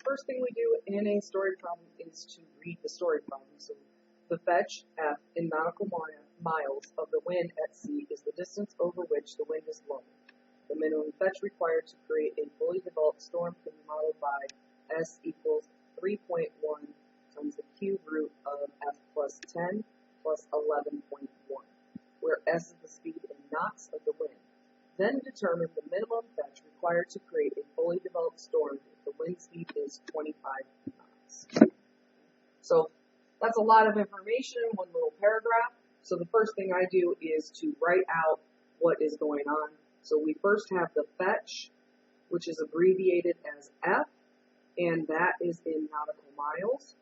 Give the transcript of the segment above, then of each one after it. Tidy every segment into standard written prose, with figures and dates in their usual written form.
first thing we do in a story problem is to read the story problem. So the fetch F in nautical miles of the wind at sea is the distance over which the wind is blowing. The minimum fetch required to create a fully developed storm can be modeled by S equals 3.1 times the cube root of F plus 10 plus 11.1, where S is the speed in knots of the wind. Then determine the minimum fetch required to create a fully developed storm if the wind speed is 25 knots. So that's a lot of information in one little paragraph. So the first thing I do is to write out what is going on. So we first have the fetch, which is abbreviated as F, and that is in nautical miles.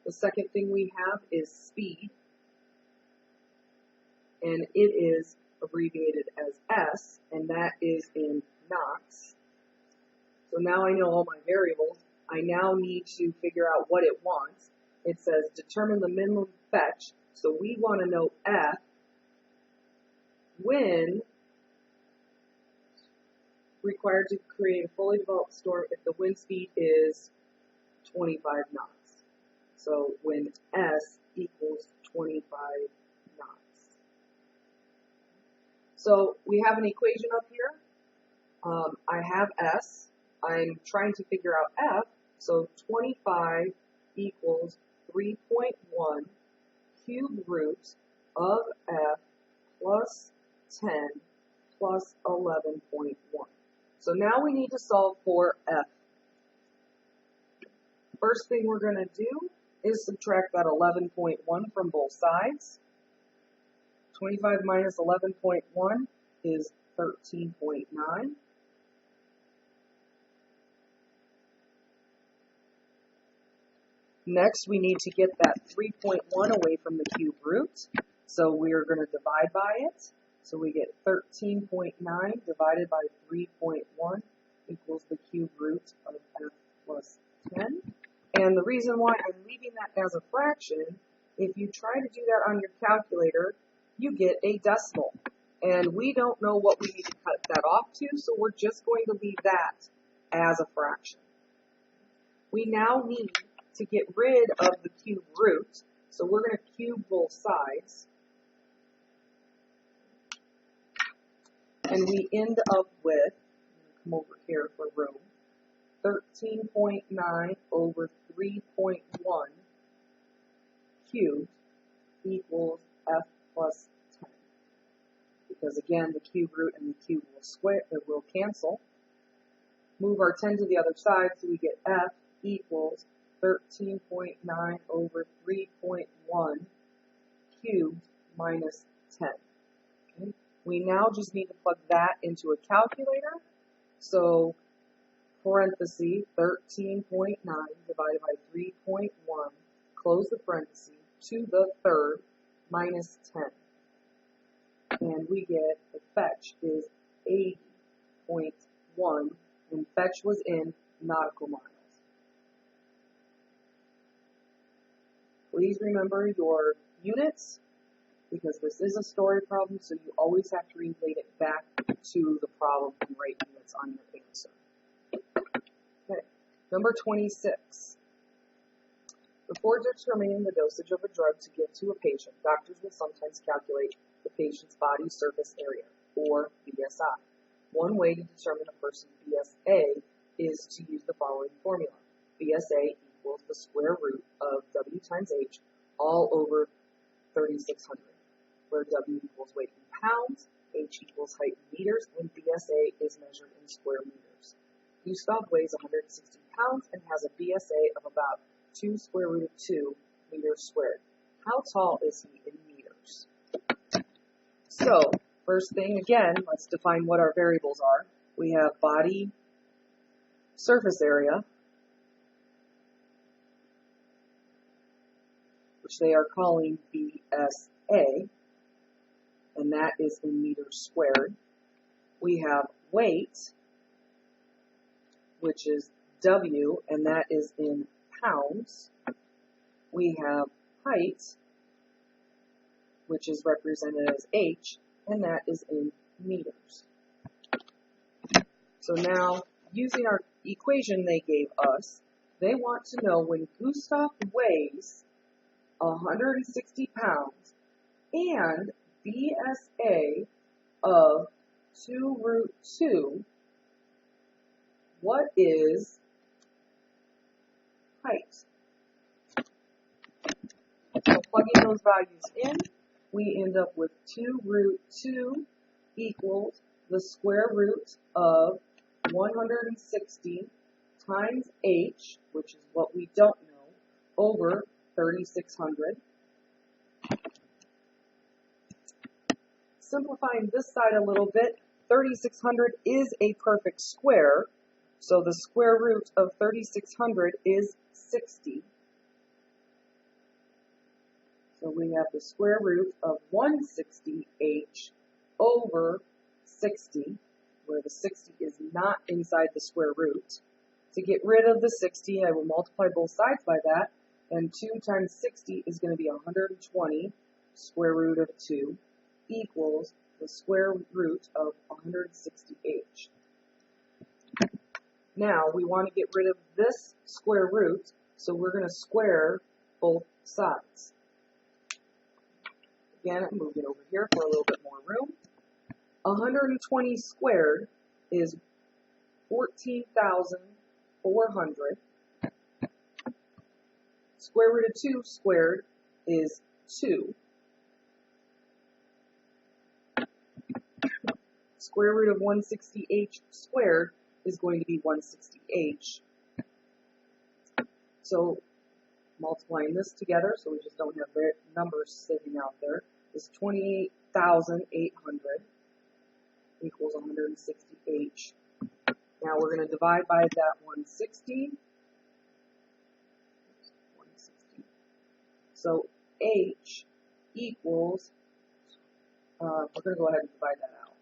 The second thing we have is speed, and it is abbreviated as S, and that is in knots. So now I know all my variables. I now need to figure out what it wants. It says determine the minimum fetch. So we want to know F when required to create a fully developed storm if the wind speed is 25 knots. So when S equals 25 knots. So we have an equation up here. I have S. I'm trying to figure out F. So 25 equals 3.1 cube root of F plus 10 plus 11.1. So now we need to solve for F. First thing we're going to do is subtract that 11.1 from both sides. 25 minus 11.1 is 13.9. Next, we need to get that 3.1 away from the cube root. So we are going to divide by it. So we get 13.9 divided by 3.1 equals the cube root of F plus 10. And the reason why I'm leaving that as a fraction, if you try to do that on your calculator, you get a decimal. And we don't know what we need to cut that off to, so we're just going to leave that as a fraction. We now need to get rid of the cube root, so we're going to cube both sides. And we end up with, come over here for room, 13.9 over 3.1 cubed equals F plus 10. Because again, the cube root and the cube will cancel. Move our 10 to the other side, so we get F equals 13.9 over 3.1 cubed minus 10. Okay. We now just need to plug that into a calculator. So parenthesis 13.9 divided by 3.1, close the parenthesis, to the third minus 10. And we get the fetch is 80.1, and fetch was in nautical miles. Please remember your units, because this is a story problem, so you always have to relate it back to the problem and write units on your answer. Okay, number 26. Before determining the dosage of a drug to give to a patient, doctors will sometimes calculate the patient's body surface area, or BSI. One way to determine a person's BSA is to use the following formula. BSA equals the square root of W times H all over 3,600, where W equals weight in pounds, H equals height in meters, and BSA is measured in square meters. Gustav weighs 160 pounds and has a BSA of about 2 square root of 2 meters squared. How tall is he in meters? So, first thing again, let's define what our variables are. We have body surface area, which they are calling BSA, and that is in meters squared. We have weight, which is W, and that is in pounds. We have height, which is represented as H, and that is in meters. So now, using our equation they gave us, they want to know when Gustav weighs 160 pounds and BSA of 2 root 2, what is height? So plugging those values in, we end up with 2 root 2 equals the square root of 160 times h, which is what we don't know, over 3,600. Simplifying this side a little bit, 3,600 is a perfect square, so the square root of 3,600 is 60. So we have the square root of 160h over 60, where the 60 is not inside the square root. To get rid of the 60, I will multiply both sides by that, and 2 times 60 is going to be 120, square root of 2, equals the square root of 160h. Now, we want to get rid of this square root, so we're going to square both sides. Again, I'm moving over here for a little bit more room. 120 squared is 14,400. Square root of 2 squared is 2. Square root of 160h squared is going to be 160h. So multiplying this together, so we just don't have numbers sitting out there, is 28,800 equals 160h. Now we're going to divide by that 160. So h equals, we're going to go ahead and divide that out.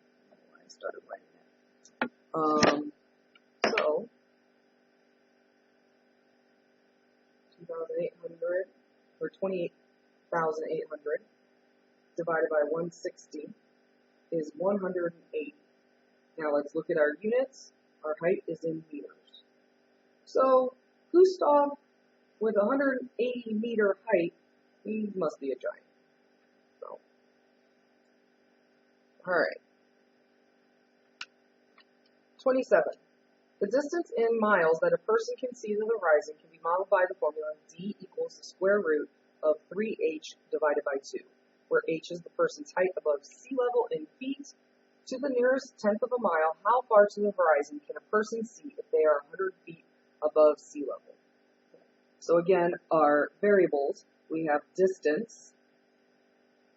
I started writing it. So 2,800 or 28,800 divided by 160 is 180. Now let's look at our units. Our height is in meters. So Gustav, with 180 meter height, he must be a giant. So, all right. 27. The distance in miles that a person can see to the horizon can be modeled by the formula d equals the square root of 3h divided by 2, where h is the person's height above sea level in feet. To the nearest tenth of a mile, how far to the horizon can a person see if they are 100 feet above sea level? So again, our variables, we have distance,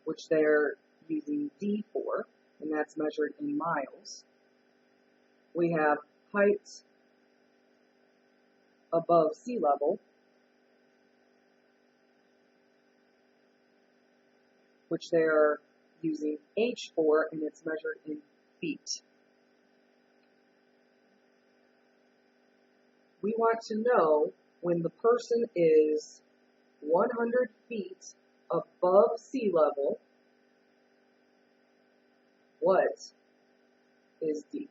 which they're using d for, and that's measured in miles. We have height above sea level, which they are using h for, and it's measured in feet. We want to know when the person is 100 feet above sea level, what is d?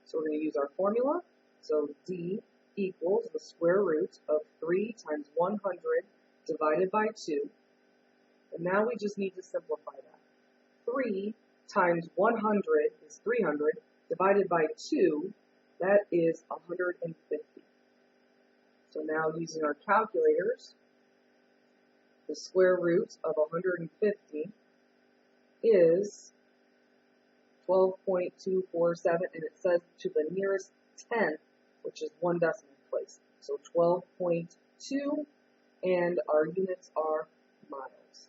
So we're going to use our formula. So d equals the square root of 3 times 100 divided by 2. And now we just need to simplify that. 3 times 100 is 300, divided by 2, that is 150. So now using our calculators, the square root of 150 is 12.247, and it says to the nearest tenth, which is 1 decimal place. So 12.2, and our units are miles.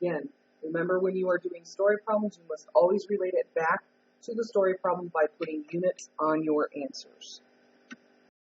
Again, remember when you are doing story problems, you must always relate it back to the story problem by putting units on your answers.